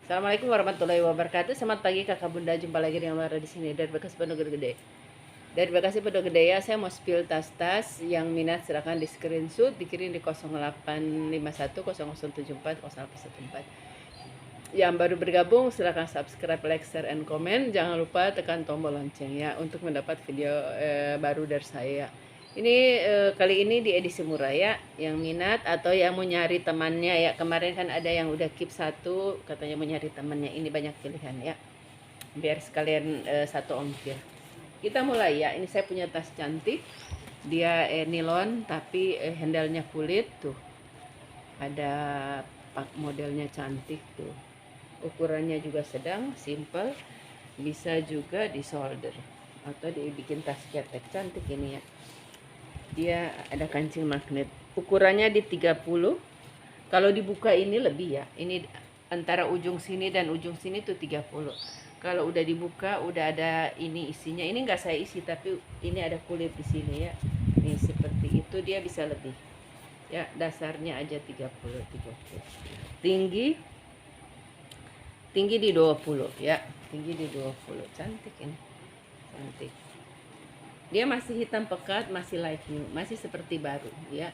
Assalamualaikum warahmatullahi wabarakatuh. Selamat pagi kakak bunda, jumpa lagi dengan Mara di sini dari Bekasi Pondok Gede. Dari Bekasi Pondok Gede ya, saya mau spill tas-tas yang minat silakan di screenshot, dikirim di 0851 0074 0814. Yang baru bergabung silakan subscribe, like, share, and comment. Jangan lupa tekan tombol lonceng ya untuk mendapat video baru dari saya. Ini kali ini di edisi murah ya, yang minat atau yang mau nyari temannya ya. Kemarin kan ada yang udah keep satu, katanya mau nyari temannya. Ini banyak pilihan ya, biar sekalian satu ongkir. Kita mulai ya. Ini saya punya tas cantik, dia nilon tapi handle-nya kulit tuh. Ada modelnya cantik tuh. Ukurannya juga sedang, simple, bisa juga di solder atau dibikin tas ketek. Cantik ini ya. Dia ada kancing magnet, ukurannya di 30. Kalau dibuka ini lebih ya, ini antara ujung sini dan ujung sini tuh 30. Kalau udah dibuka udah ada ini isinya. Ini enggak saya isi, tapi ini ada kulit di sini ya. Ini seperti itu, dia bisa lebih ya. Dasarnya aja 30. Tinggi di 20 ya, tinggi di 20. Cantik ini, cantik. Dia masih hitam pekat, masih light new, masih seperti baru ya.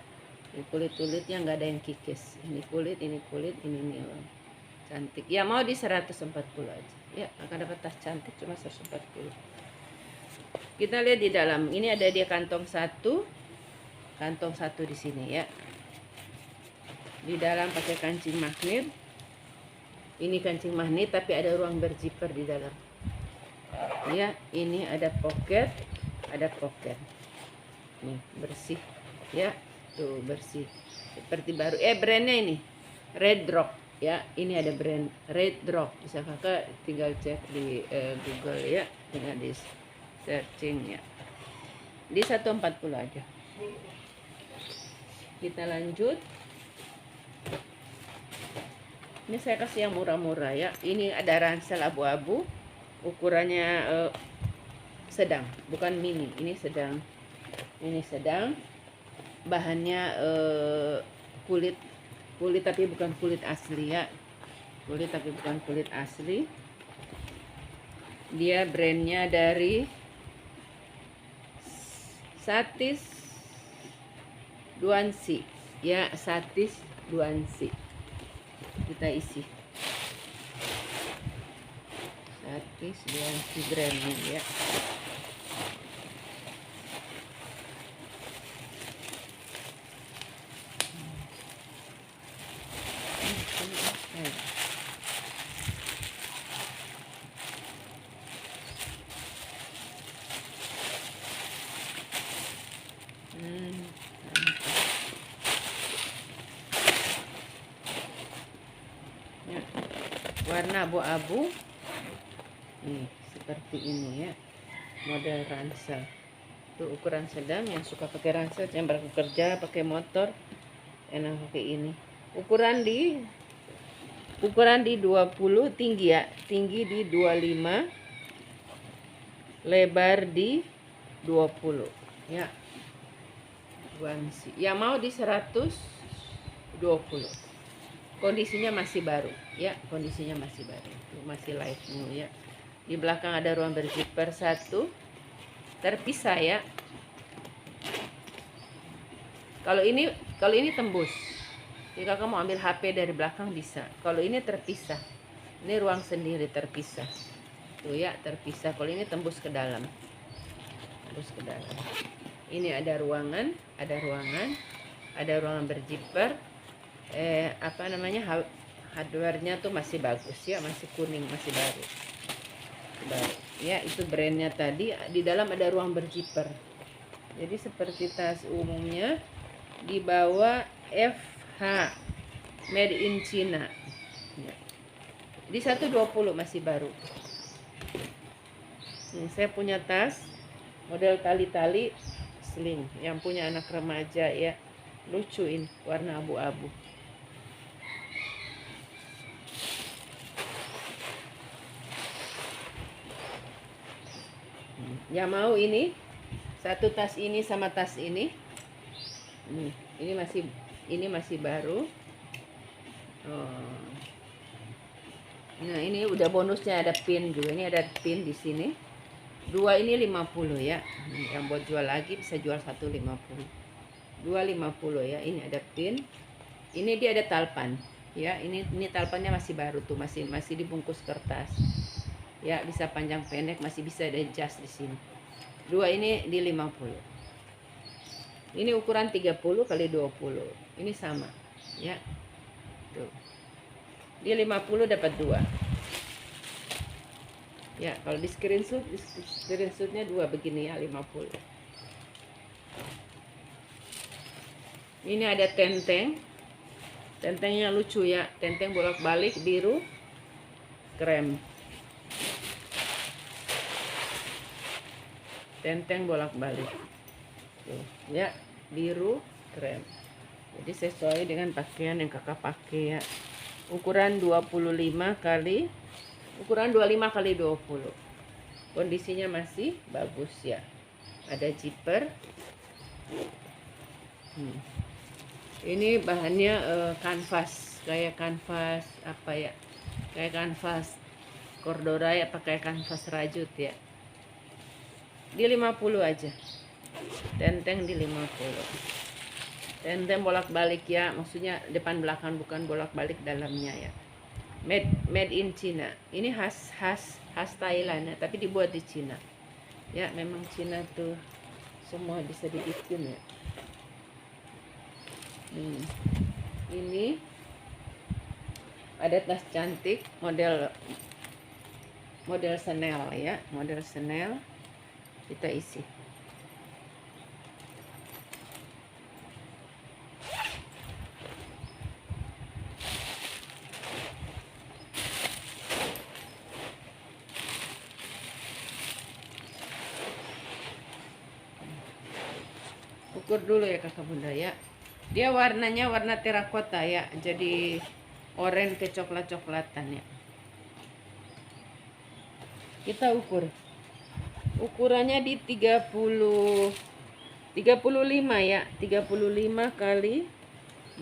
Ini kulit-kulitnya nggak ada yang kikis. Ini kulit, ini nilon. Cantik ya, mau di 140 aja ya, akan dapat tas cantik cuma 140. Kita lihat di dalam ini, ada dia kantong satu di sini ya. Di dalam pakai kancing magnet. Ini kancing magnet tapi ada ruang berzipper di dalam ya. Ini ada pocket, nih bersih ya, tuh bersih seperti baru. Brandnya ini Red Rock ya. Ini ada brand Red Rock, bisa kakak tinggal cek di Google ya, tinggal di searching ya. Di 140 aja. Kita lanjut. Ini saya kasih yang murah-murah ya. Ini ada ransel abu-abu, ukurannya sedang, bukan mini. Ini sedang. Bahannya kulit tapi bukan kulit asli ya. Dia brandnya dari Satis Duansi ya, Satis Duansi. Kita isi Satis Duansi brandnya ya. Warna abu-abu nih, seperti ini ya, model ransel tuh, ukuran sedang. Yang suka pakai ransel, yang bekerja pakai motor, enak pakai ini. Ukuran di 20, tinggi ya, tinggi di 25, lebar di 20 ya. Yang mau di 120. Kondisinya masih baru ya, masih light new ya. Di belakang ada ruang berzipper satu, terpisah ya. Kalau ini tembus, jika kamu ambil HP dari belakang bisa. Kalau ini terpisah, ini ruang sendiri terpisah tuh ya, terpisah. Kalau ini tembus ke dalam, ini ada ruangan berzipper. Hardware-nya tuh masih bagus ya, masih kuning, masih baru ya. Itu brandnya tadi. Di dalam ada ruang berzipper, jadi seperti tas umumnya. Di bawah FH, made in China ya. Di 120 masih baru. Ini saya punya tas model tali-tali sling, yang punya anak remaja ya, lucu ini, warna abu-abu. Yang mau ini satu tas ini sama tas ini. Ini masih baru. Nah, ini udah bonusnya, ada pin juga. Ini ada pin di sini. 2 ini 50 ya. Yang buat jual lagi bisa jual 150. 250 ya. Ini ada pin. Ini dia ada talpan. Ya, ini talpannya masih baru tuh, masih dibungkus kertas. Ya, bisa panjang pendek, masih bisa ada jas di sini. 2 ini di 50. Ini ukuran 30 kali 20. Ini sama, ya. Tuh. Di 50 dapat 2. Ya, kalau di screenshotnya 2 begini ya, 50. Ini ada tenteng. Tentengnya lucu ya, tenteng bolak-balik biru krem. Tenteng bolak-balik. Tuh, ya, biru krem. Jadi sesuai dengan pakaian yang kakak pakai ya. Ukuran 25 kali 20. Kondisinya masih bagus ya. Ada zipper. Ini bahannya kanvas, kayak kanvas apa ya? Kayak kanvas corduroy apa kayak kanvas rajut ya. Di 50 aja. Tenteng di 50. Tenteng bolak-balik ya, maksudnya depan belakang, bukan bolak-balik dalamnya ya. Made in China. Ini khas Thailand ya, tapi dibuat di China. Ya, memang China tuh semua bisa dibikin ya. Ini ada tas cantik model Chanel ya, model Chanel. Kita isi. Ukur dulu ya kakak bunda ya. Dia warnanya warna terakota ya, jadi oranye ke coklat-coklatan ya. Kita ukur. Ukurannya di 35 ya, 35 kali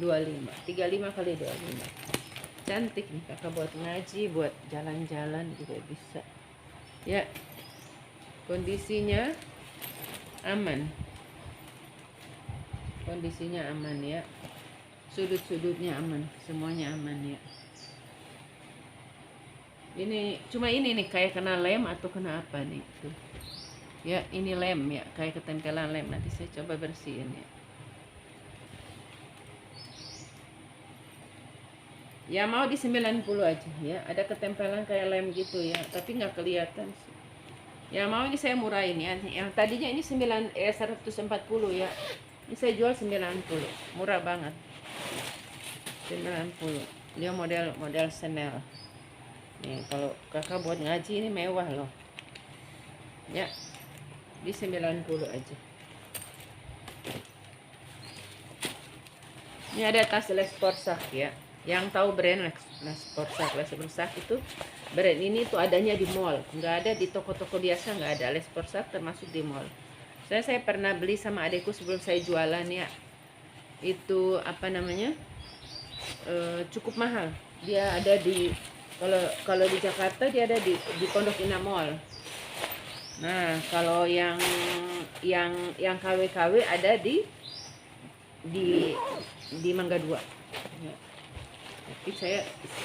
25. 35 kali 25. Cantik nih kakak buat ngaji, buat jalan-jalan juga bisa. Ya. Kondisinya aman. Kondisinya aman ya, sudut-sudutnya aman, semuanya aman ya. Ini cuma ini nih kayak kena lem atau kena apa nih tuh ya. Ini lem ya, kayak ketempelan lem. Nanti saya coba bersihin ya. Ya mau di 90 aja ya, ada ketempelan kayak lem gitu ya, tapi nggak kelihatan sih. Ya mau ini saya murahin ya, yang tadinya ini 140 ya. Ini saya jual 90, murah banget. 90. Dia model Chanel. Nih, kalau kakak buat ngaji ini mewah loh. Ya. Di 90 aja. Ini ada tas Les Porsac ya. Yang tahu brand Les Porsac itu brand ini tuh adanya di mall, nggak ada di toko-toko biasa, nggak ada. Les Porsac termasuk di mall. Saya pernah beli sama adikku sebelum saya jualan ya. Itu apa namanya? Cukup mahal. Dia ada di kalau di Jakarta dia ada di Pondok Indah Mall. Nah, kalau yang KW ada di Mangga 2. Ya. Tapi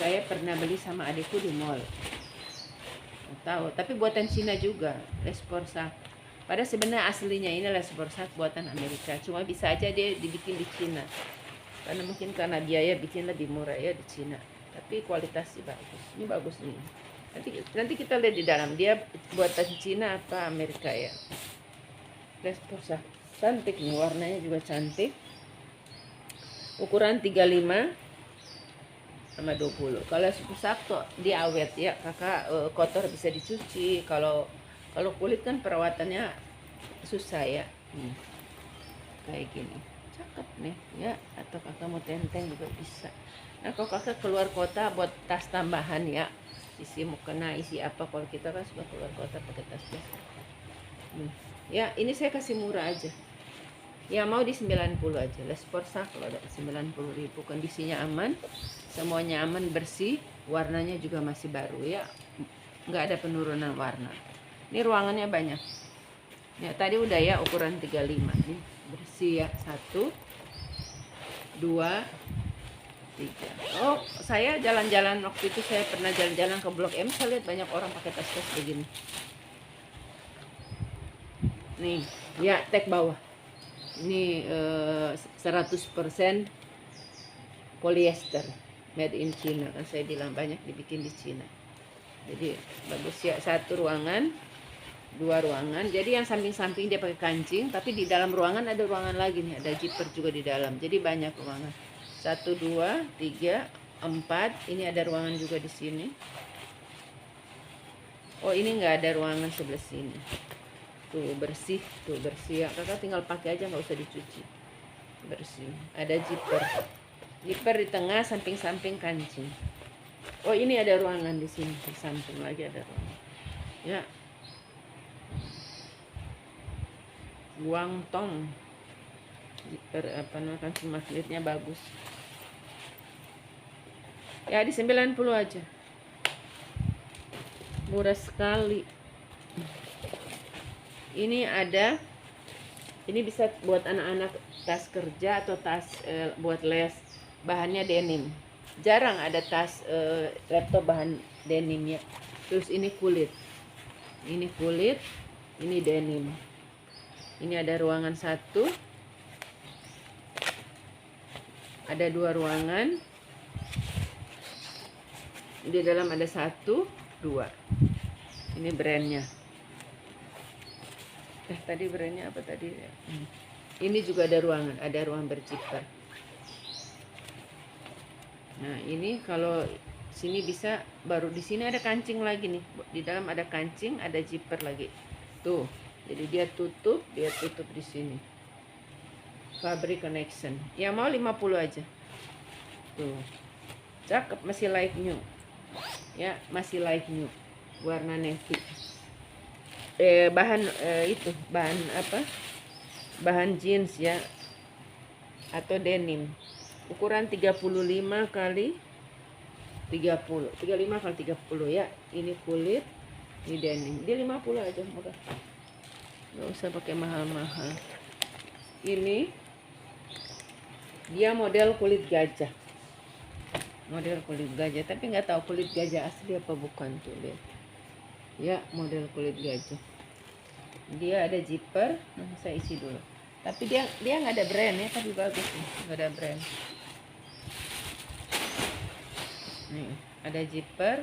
saya pernah beli sama adikku di mall. Nggak tahu, tapi buatan Cina juga, Les Porsac. Padahal sebenarnya aslinya ini Les Porsac buatan Amerika, cuma bisa aja dia dibikin di Cina. Karena mungkin karena biaya bikin lebih murah ya di Cina. Tapi kualitasnya bagus. Ini bagus nih. Nanti kita lihat di dalam dia buatan Cina apa Amerika ya. Les Porsac. Cantik nih, warnanya juga cantik. Ukuran 35 sama 20. Kalau Les Porsac tuh dia awet ya, kakak kotor bisa dicuci. Kalau kulit kan perawatannya susah ya. Kayak gini cakep nih ya, atau kakak mau tenteng juga bisa. Nah, kalau kakak keluar kota buat tas tambahan ya, isi mukena, isi apa, kalau kita kan suka keluar kota pakai tas. Ya ini saya kasih murah aja ya, mau di 90 aja. Les Porsac kalau ada 90.000. Kondisinya aman, semuanya aman, bersih warnanya juga masih baru ya, nggak ada penurunan warna. Ini ruangannya banyak ya, tadi udah ya ukuran 35 nih, bersih ya. 1 2 3. Oh, saya jalan-jalan waktu itu, saya pernah jalan-jalan ke Blok M, saya lihat banyak orang pakai tas-tas begini nih ya, tag bawah ini 100% polyester, made in China, kan saya bilang banyak dibikin di China. Jadi bagus ya. 1 ruangan, 2 ruangan. Jadi yang samping-samping dia pakai kancing, tapi di dalam ruangan ada ruangan lagi nih, ada zipper juga di dalam. Jadi banyak ruangan. 1 2 3 4. Ini ada ruangan juga di sini. Oh, ini nggak ada ruangan sebelah sini. Tuh bersih ya. Kakak tinggal pakai aja, nggak usah dicuci. Bersih. Ada zipper. Zipper di tengah, samping-samping kancing. Oh, ini ada ruangan di sini, di samping lagi ada ruangan. Ya. Guangdong. Zipper apa namanya, kancing magnetnya bagus. Ya di 90 aja. Murah sekali. Ini ada, ini bisa buat anak-anak tas kerja atau tas buat les. Bahannya denim. Jarang ada tas laptop bahan denim ya. Terus ini kulit. Ini kulit, ini denim. Ini ada ruangan 1. Ada 2 ruangan. Di dalam ada 1 2. Ini brandnya. Tadi brandnya apa tadi? Ini juga ada ruang berzipper. Nah, ini kalau sini bisa, baru di sini ada kancing lagi nih. Di dalam ada kancing, ada zipper lagi. Tuh. Jadi dia tutup di sini. Fabric connection. Ya mau 50 aja. Tuh. Cakep, masih light new. Ya, masih light new. Warna navy. Bahan itu bahan apa, bahan jeans ya atau denim, ukuran 35 kali 30, 35 kali 30 ya. Ini kulit, ini denim. Dia 50 aja, murah, nggak usah pakai mahal-mahal. Ini dia model kulit gajah, tapi nggak tahu kulit gajah asli apa bukan. Tuh lihat ya, model kulit gajah. Dia ada zipper. Saya isi dulu, tapi dia nggak ada brand ya, tapi bagus nih, nggak ada brand. Nih ada zipper.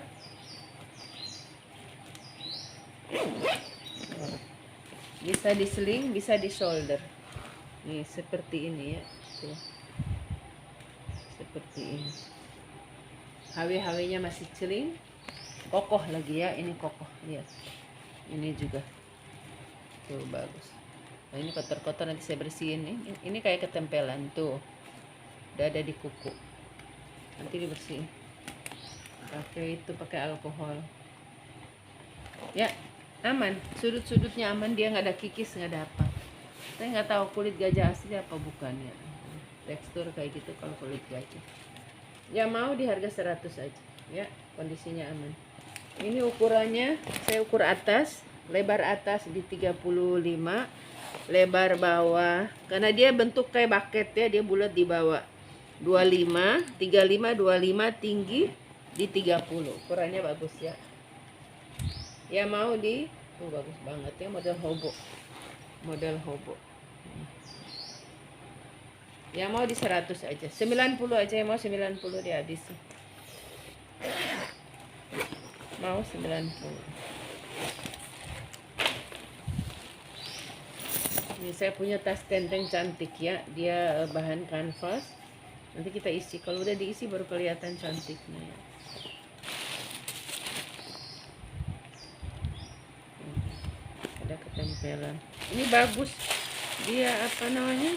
Bisa di sling, bisa di shoulder. Nih seperti ini ya. Tuh. Seperti ini. HW-HW-nya masih celing. Kokoh lagi ya, ini kokoh, lihat. Ini juga. Tuh bagus. Nah, ini kotor-kotor nanti saya bersihin nih. Ini kayak ketempelan tuh. Udah ada di kuku. Nanti dibersihin. Pakai alkohol. Ya, aman. Sudut-sudutnya aman, dia nggak ada kikis, nggak ada apa. Saya nggak tahu kulit gajah asli apa bukan ya. Tekstur kayak gitu kalau kulit gajah. Ya mau di harga 100 aja. Ya, kondisinya aman. Ini ukurannya, saya ukur atas, lebar atas di 35, lebar bawah, karena dia bentuk kayak bucket ya, dia bulat di bawah. 25, 35, 25, tinggi di 30. Ukurannya bagus ya. Ya mau di, tuh bagus banget ya, model hobo. Ya mau di 100 aja, 90 aja, ya mau 90 dihabis. Mau 90. Ini saya punya tas tenteng cantik ya, dia bahan kanvas. Nanti kita isi, kalau udah diisi baru kelihatan cantiknya ya. Ada ketempelan. Ini bagus. Dia apa namanya?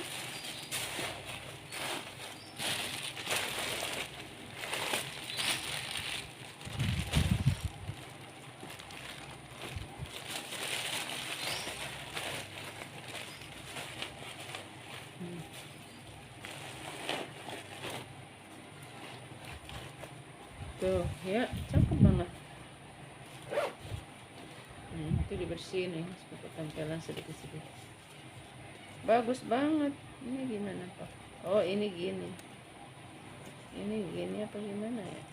tuh ya, cakep banget. Itu dibersihin nih seperti tempelan sedikit-sedikit. Bagus banget. Ini gimana Pak? Oh ini gini apa gimana ya?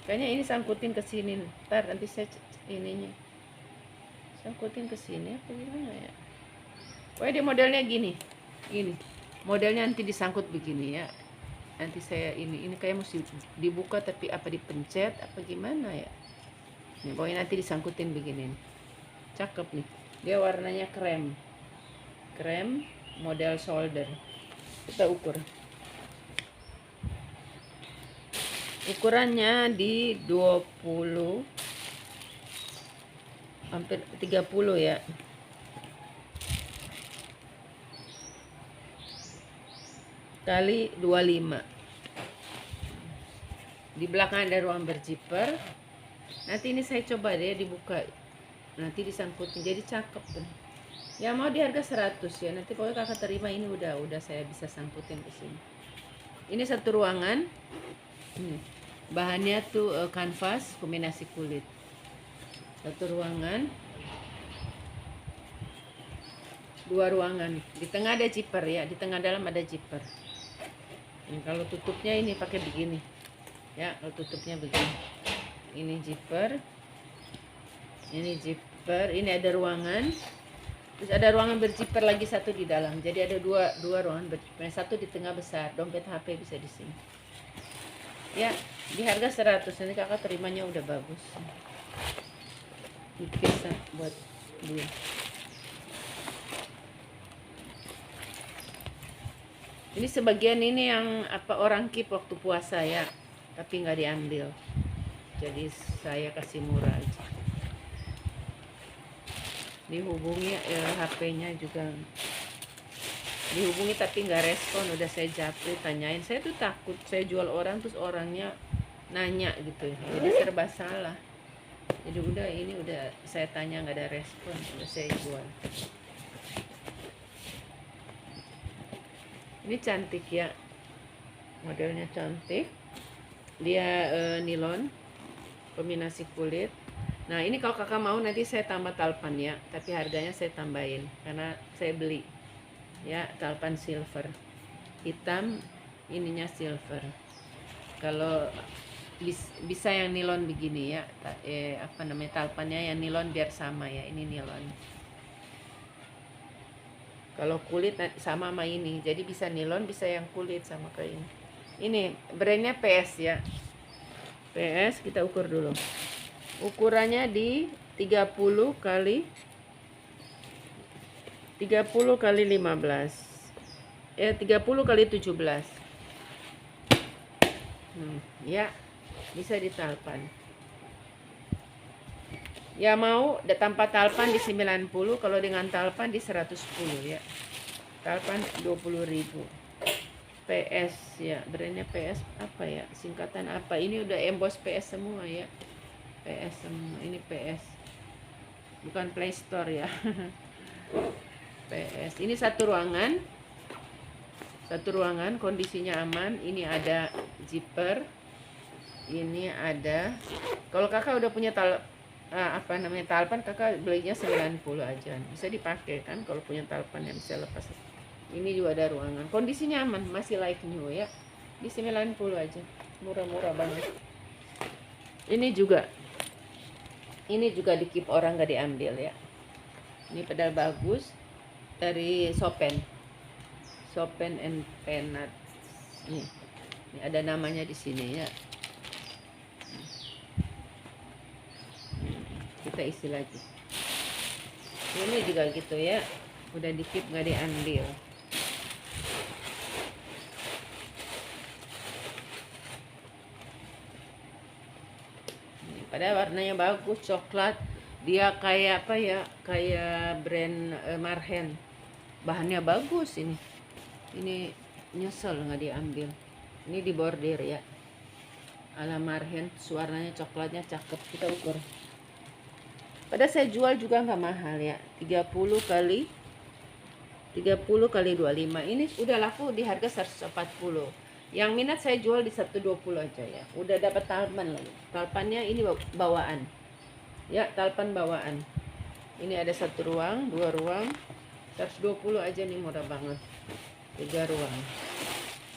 Kayaknya ini sangkutin ke sini. Ntar nanti saya ininya sangkutin ke sini apa gimana ya? Oh dia modelnya gini modelnya nanti disangkut begini ya. Nanti saya ini kayak mesti dibuka tapi apa dipencet apa gimana ya? Nih pokoknya nanti disangkutin begini nih. Cakep nih, dia warnanya krem model solder. Kita ukur ukurannya di 20 hampir 30 ya, kali 25. Di belakang ada ruang berzipper. Nanti ini saya coba deh dibuka, nanti disangkutin jadi cakep tuh. Ya mau di harga 100 ya. Nanti pokoknya kakak terima ini udah saya bisa sangkutin ke sini. Ini satu ruangan. Bahannya tuh kanvas kombinasi kulit. Satu ruangan. Dua ruangan. Di tengah ada zipper ya. Di tengah dalam ada zipper. Kalau tutupnya ini pakai begini. Ya, kalau tutupnya begini. Ini zipper. Ini ada ruangan. Terus ada ruangan berzipper lagi satu di dalam. Jadi ada dua ruangan berzipper. Satu di tengah besar. Dompet HP bisa di sini. Ya, di harga 100. Nanti kakak terimanya udah bagus. Bisa buat dia. Ini sebagian ini yang apa orang keep waktu puasa ya, tapi nggak diambil. Jadi saya kasih murah aja. Dihubungi HP-nya juga dihubungi tapi nggak respon. Udah saya japri, tanyain. Saya tuh takut saya jual orang terus orangnya nanya gitu, jadi serba salah. Jadi udah saya tanya nggak ada respon, udah saya jual. Ini cantik ya, modelnya cantik. Dia nilon kombinasi kulit. Nah ini kalau kakak mau nanti saya tambah talpan ya, tapi harganya saya tambahin karena saya beli ya. Talpan silver hitam, ininya silver. Kalau bisa yang nilon begini ya, apa namanya, talpannya yang nilon biar sama ya. Ini nilon. Kalau kulit sama ini, jadi bisa nilon bisa yang kulit sama kayak ini. Ini brandnya PS ya, PS. Kita ukur dulu. Ukurannya di 30 kali 15 30 kali 17. Ya bisa ditalpan. Ya mau tanpa talpan di 90, kalau dengan talpan di 110 ya. Talpan 20.000. PS ya, brandnya PS apa ya, singkatan apa? Ini udah emboss PS semua ya. PS semua. Ini PS. Bukan Play Store ya. PS. Ini satu ruangan. Satu ruangan kondisinya aman. Ini ada zipper. Ini ada. Kalau kakak udah punya talpan, kakak belinya 90 aja. Bisa dipakai kan kalau punya talpan yang bisa lepas. Ini juga ada ruangan. Kondisinya aman, masih like new ya. Di 90 aja. Murah-murah banget. Ini juga di keep orang gak diambil ya. Ini pedal bagus dari Sopen and Penat. Ini ada namanya di sini ya. Kita isi lagi. Ini juga gitu ya, udah di keep nggak diambil. Padahal warnanya bagus, coklat. Dia kayak apa ya, kayak brand Marhen. Bahannya bagus ini. Ini nyesel nggak diambil. Ini di bordir ya, ala Marhen. Warnanya coklatnya cakep. Kita ukur. Padahal saya jual juga nggak mahal ya, 30 kali 25. Ini udah laku di harga 140. Yang minat saya jual di 120 aja ya. Udah dapat talpan lagi. Talpannya ini bawaan. Ya, talpan bawaan. Ini ada 1 ruang, 2 ruang. 120 aja nih, murah banget. 3 ruang.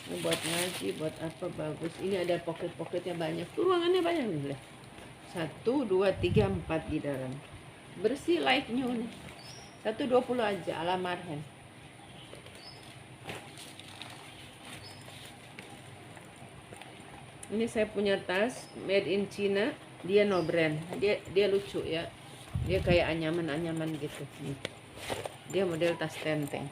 Ini buat ngaji, buat apa bagus. Ini ada pocket-pocketnya banyak. Ruangannya banyak nih. 1, 2, 3, 4 di dalam. Bersih, light new nih. 120 aja ala Marhen. Ini saya punya tas made in China, dia no brand. Dia lucu ya. Dia kayak anyaman-anyaman gitu. Dia model tas tenteng.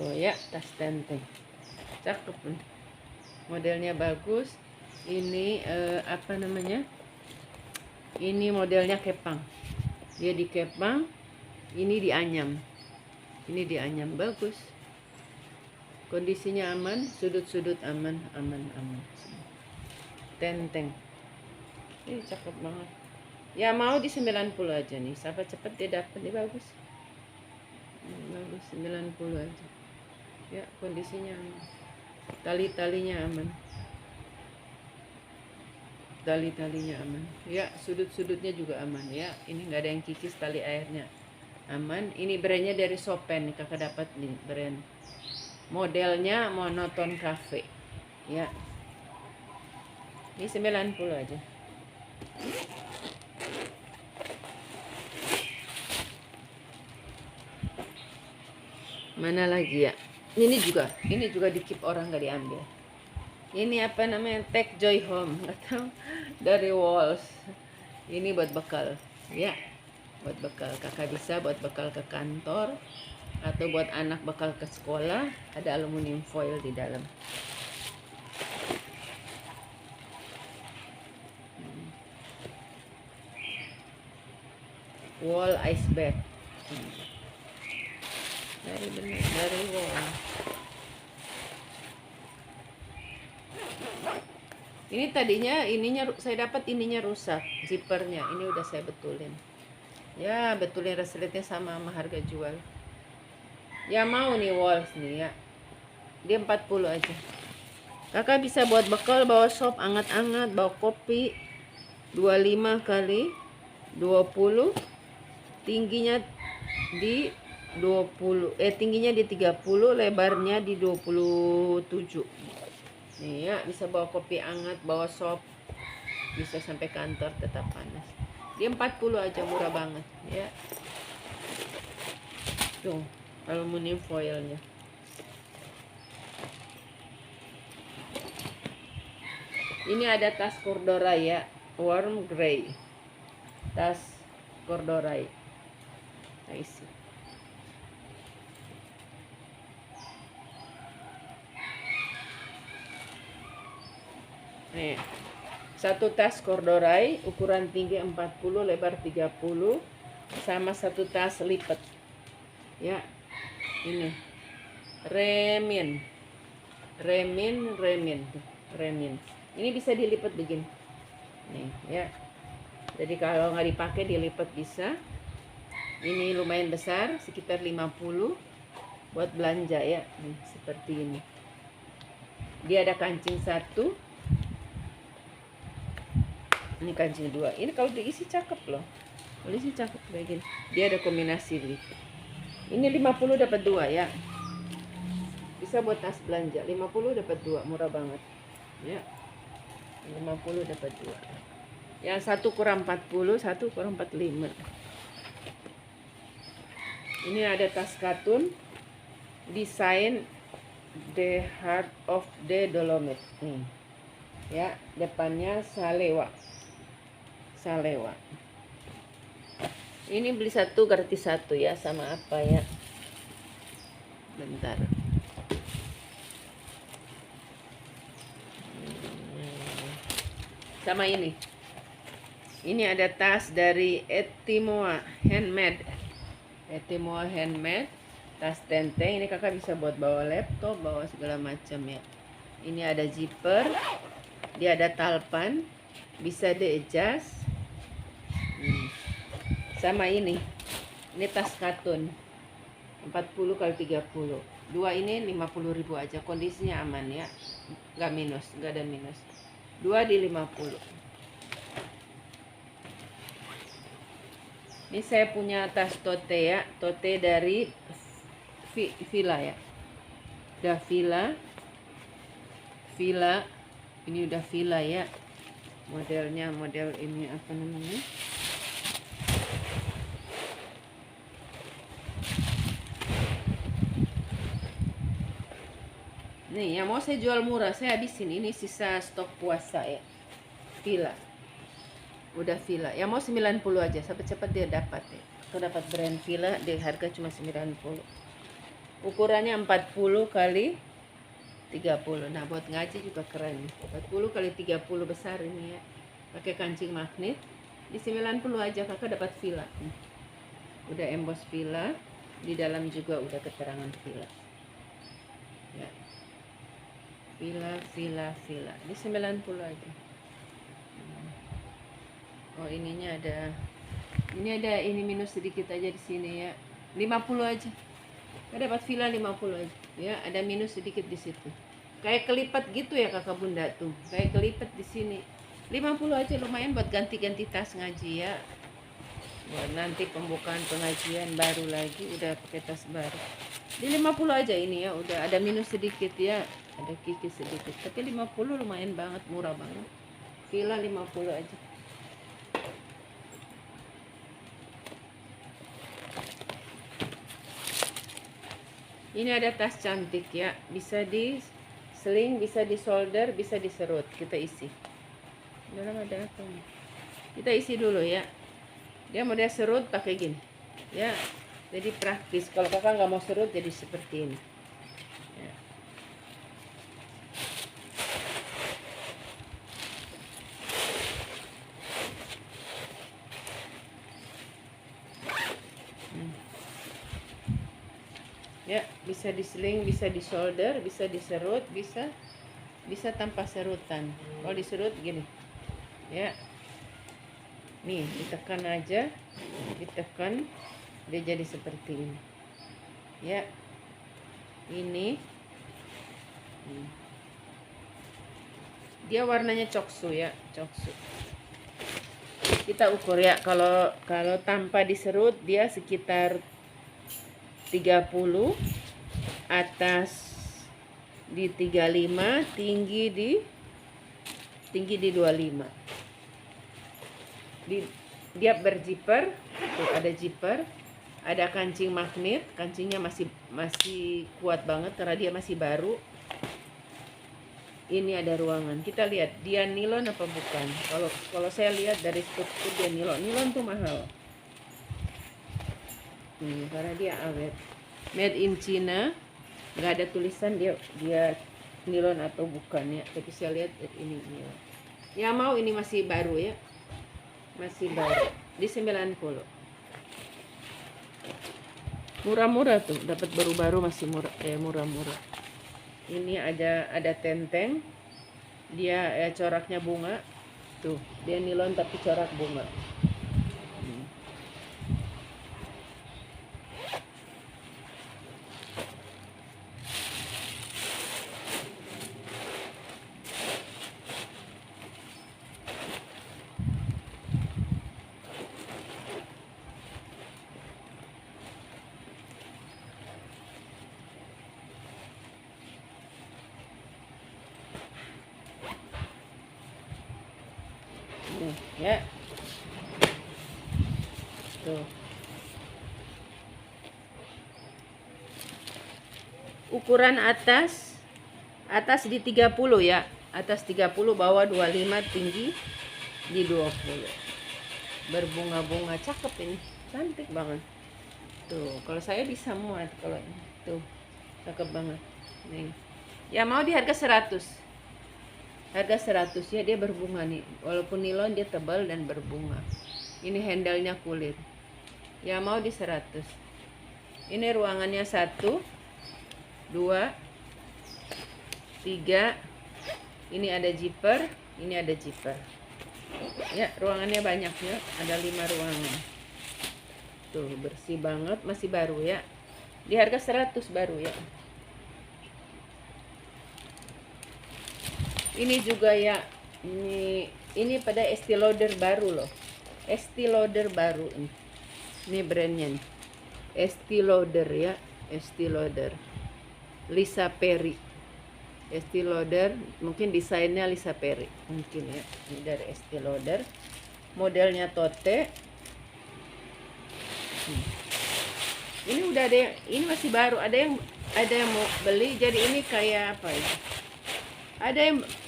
Oh ya, tas tenteng. Cakep nih. Modelnya bagus. Ini apa namanya? Ini modelnya kepang. Dia di kepang, ini dianyam. Ini dianyam, bagus. Kondisinya aman, sudut-sudut aman. Tenteng. Ini cakep banget. Ya mau di 90 aja nih. Siapa cepet dia dapat, ini bagus. Bagus 90 aja. Ya, kondisinya aman. Tali-talinya aman. Tali-talinya aman. Ya, sudut-sudutnya juga aman ya. Ini nggak ada yang kikis tali airnya. Aman. Ini brandnya dari Chopin nih, kakak dapat nih brand. Modelnya monoton cafe. Ya. Ini 90 aja. Mana lagi ya? Ini juga dikip orang gak diambil. Ini apa namanya? Tech Joy Home, nggak tahu, dari Walls. Ini buat bekal, ya, buat bekal. Kakak bisa buat bekal ke kantor atau buat anak bekal ke sekolah. Ada aluminium foil di dalam. Wall ice bag. Dari Wall. Ini tadinya saya dapat ininya rusak, zippernya. Ini udah saya betulin. Ya, betulin resletnya sama harga jual. Ya mau nih Walls nih ya. Dia 40 aja. Kakak bisa buat bekal, bawa sop anget-anget, bawa kopi. 25 kali 20. Tingginya di 20, tingginya di 30, lebarnya di 27. Nih ya, bisa bawa kopi hangat, bawa sop, bisa sampai kantor tetap panas. Dia 40 aja, murah banget ya. Tuh, aluminium foilnya. Ini ada tas corduroy ya, warm gray. Tas corduroy. Nah, isi. Nih, satu tas corduroy ukuran tinggi 40, lebar 30, sama satu tas lipat. Ya, ini remin. Ini bisa dilipat begini. Nih, ya. Jadi kalau nggak dipakai dilipat bisa. Ini lumayan besar, sekitar 50 buat belanja ya. Nih, seperti ini. Dia ada kancing 1. Ini kancing 2. Ini kalau diisi cakep loh. Kalau diisi cakep kayak gini. Dia ada kombinasi lipat. Ini 50 dapat 2 ya. Bisa buat tas belanja. 50 dapat 2, murah banget. Ya. 50 dapat 2. Yang satu kurang 40, satu kurang 45. Ini ada tas katun. Desain The Heart of the Dolomite. Nih. Ya, depannya Salewa. Ini beli 1 gratis 1 ya, sama apa ya? Bentar. Sama ini. Ini ada tas dari Etimoa Handmade. Tas tenteng. Ini kakak bisa buat bawa laptop, bawa segala macam ya. Ini ada zipper, dia ada talpan, bisa di-adjust. Sama ini tas katun 40 kali 30. Dua ini 50.000 aja, kondisinya aman ya, nggak ada minus. Dua di 50. Ini saya punya tas tote ya, tote dari Fila ya. Udah Fila, ini udah Fila ya. Modelnya model ini apa namanya? Nih, yang mau saya jual murah, saya habisin. Ini sisa stok puasa ya. Fila. Udah Fila. Yang mau 90 aja, cepat-cepat dia dapat ya. Aku dapat brand Fila di harga cuma 90. Ukurannya 40 kali 30. Nah, buat ngaji juga keren. 40 kali 30 besar ini ya. Pakai kancing magnet. Di 90 aja Kakak dapat Fila. Udah emboss Fila, di dalam juga udah keterangan Fila. Ya. Fila di 90 aja. Oh, ininya ada. Ini minus sedikit aja di sini ya. 50 aja. Saya dapat Fila 50 aja. Ya, ada minus sedikit di situ. Kayak kelipat gitu ya Kakak Bunda tuh. Kayak kelipat di sini. 50 aja lumayan buat ganti-ganti tas ngaji ya. Buat nanti pembukaan pengajian baru lagi udah pakai tas baru. Di 50 aja ini ya, udah ada minus sedikit ya. Ada kikis sedikit, tapi 50 lumayan banget, murah banget. Fila 50 aja. Ini ada tas cantik ya, bisa di sling, bisa di solder, bisa diserut. Kita isi. Dalam ada apa nih? Kita isi dulu ya. Dia model serut pakai gini. Ya, jadi praktis. Kalau Kakak nggak mau serut, jadi seperti ini. Ya. Ya, bisa diseling, bisa disolder, bisa diserut, bisa tanpa serutan. Kalau diserut gini. Ya. Nih, ditekan aja. Ditekan, dia jadi seperti ini. Ya. Ini. Dia warnanya coksu ya, coksu. Kita ukur ya, kalau tanpa diserut dia sekitar 30, atas di 35, tinggi di 25. Dia berzipper, tuh ada zipper, ada kancing magnet, kancingnya masih kuat banget karena dia masih baru. Ini ada ruangan. Kita lihat dia nilon apa bukan. Kalau saya lihat dari struktur dia nilon. Nilon tuh mahal. Karena dia awet. Made in China. Nggak ada tulisan dia nilon atau bukan ya. Tapi saya lihat ini nilon. Ya mau ini masih baru ya. Masih baru. Di 90. Murah-murah tuh. Dapat baru-baru masih murah-murah. Ini ada tenteng. Dia coraknya bunga. Tuh, dia nilon tapi corak bunga. Ya. Tuh. Ukuran atas di 30 ya. Atas 30, bawah 25, tinggi di 20. Berbunga-bunga, cakep ini. Cantik banget. Tuh, kalau saya bisa muat kalau ini. Tuh. Cakep banget. Nih. Ya mau di harga 100. Harga 100 ya, dia berbunga nih. Walaupun nilon dia tebal dan berbunga. Ini handle-nya kulit. Ya mau di 100. Ini ruangannya 1, 2, 3, Ini ada zipper, ini ada zipper. Ya, ruangannya banyak ya, ada 5 ruangan. Tuh, bersih banget, masih baru ya. Di harga 100 baru ya. Ini juga ya, ini pada Estee Lauder baru loh. Estee Lauder baru ini. Ini brandnya nih. Estee Lauder ya, Estee Lauder. Lisa Perry. Estee Lauder, mungkin desainnya Lisa Perry mungkin ya. Ini dari Estee Lauder. Modelnya tote. Ini udah ada yang, ini masih baru, ada yang mau beli, jadi ini kayak apa ya? Ada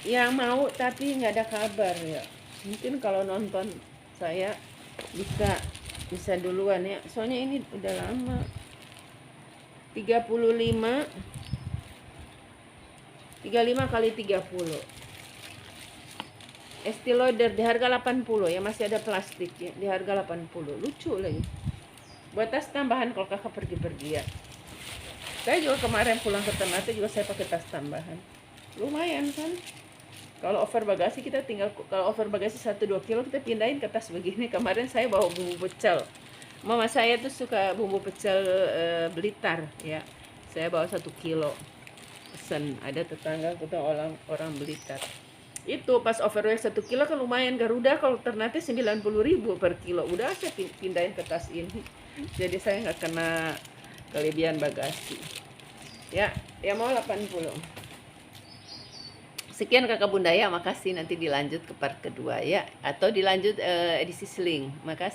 yang mau tapi nggak ada kabar ya. Mungkin kalau nonton saya bisa duluan ya. Soalnya ini udah lama. 35 kali 30. Estee Lauder di harga 80 ya, masih ada plastik ya, di harga 80. Lucu lagi. Buat tas tambahan kalau kakak pergi-pergi ya. Saya juga kemarin pulang ke Ternate juga saya pakai tas tambahan. Lumayan kan? Kalau over bagasi kita tinggal, kalau over bagasi 1-2 kilo kita pindahin ke tas begini. Kemarin saya bawa bumbu pecel. Mama saya tuh suka bumbu pecel Blitar ya. Saya bawa 1 kilo. Pesen, ada tetangga kita orang Blitar. Itu pas overweight 1 kilo kan lumayan. Garuda kalau Ternate 90.000 per kilo. Udah saya pindahin ke tas ini. Jadi saya nggak kena kelebihan bagasi. Ya mau 80. Sekian kakak bunda ya, makasih. Nanti dilanjut ke part kedua ya, atau dilanjut edisi sling. Makasih.